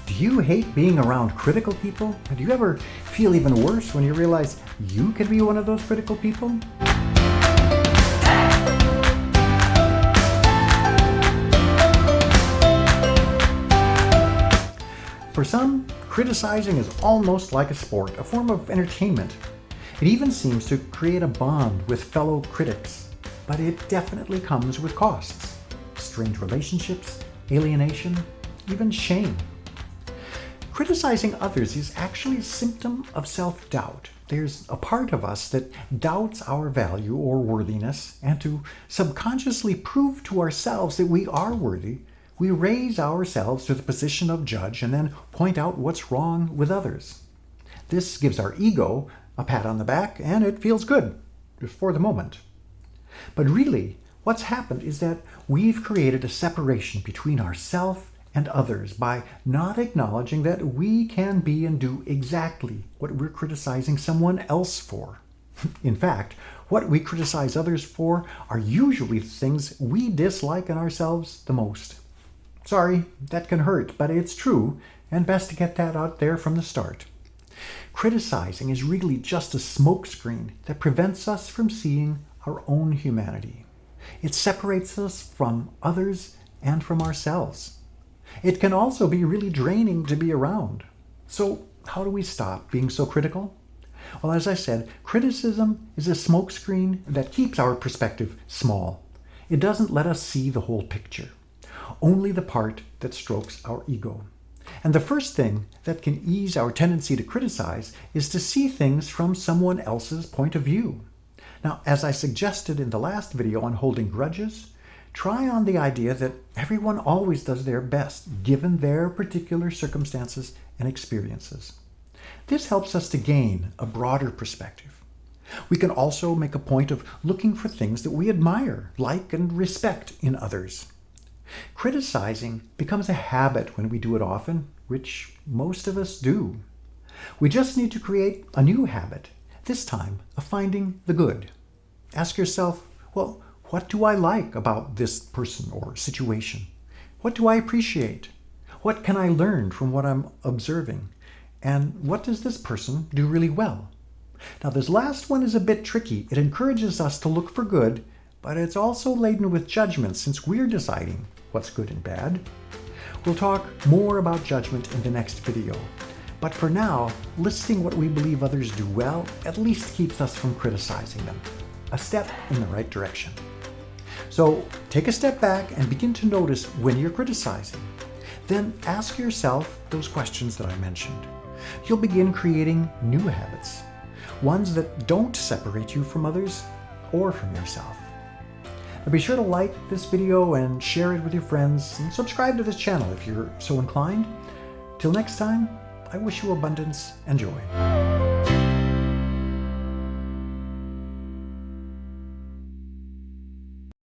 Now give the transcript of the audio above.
Do you hate being around critical people? And do you ever feel even worse when you realize you could be one of those critical people? For some, criticizing is almost like a sport, a form of entertainment. It even seems to create a bond with fellow critics, but it definitely comes with costs. Strained relationships, alienation, even shame. Criticizing others is actually a symptom of self-doubt. There's a part of us that doubts our value or worthiness, and to subconsciously prove to ourselves that we are worthy, we raise ourselves to the position of judge and then point out what's wrong with others. This gives our ego a pat on the back, and it feels good for the moment. But really, what's happened is that we've created a separation between ourselves and others by not acknowledging that we can be and do exactly what we're criticizing someone else for. In fact, what we criticize others for are usually things we dislike in ourselves the most. Sorry, that can hurt, but it's true, and best to get that out there from the start. Criticizing is really just a smokescreen that prevents us from seeing our own humanity. It separates us from others and from ourselves. It can also be really draining to be around. So how do we stop being so critical? Well, as I said, criticism is a smokescreen that keeps our perspective small. It doesn't let us see the whole picture, only the part that strokes our ego. And the first thing that can ease our tendency to criticize is to see things from someone else's point of view. Now, as I suggested in the last video on holding grudges, try on the idea that everyone always does their best given their particular circumstances and experiences. This helps us to gain a broader perspective. We can also make a point of looking for things that we admire, like, and respect in others. Criticizing becomes a habit when we do it often, which most of us do. We just need to create a new habit, this time of finding the good. Ask yourself, well, what do I like about this person or situation? What do I appreciate? What can I learn from what I'm observing? And what does this person do really well? Now, this last one is a bit tricky. It encourages us to look for good, but it's also laden with judgment since we're deciding what's good and bad. We'll talk more about judgment in the next video. But for now, listing what we believe others do well at least keeps us from criticizing them. A step in the right direction. So take a step back and begin to notice when you're criticizing. Then ask yourself those questions that I mentioned. You'll begin creating new habits, ones that don't separate you from others or from yourself. Now be sure to like this video and share it with your friends, and subscribe to this channel if you're so inclined. Till next time, I wish you abundance and joy.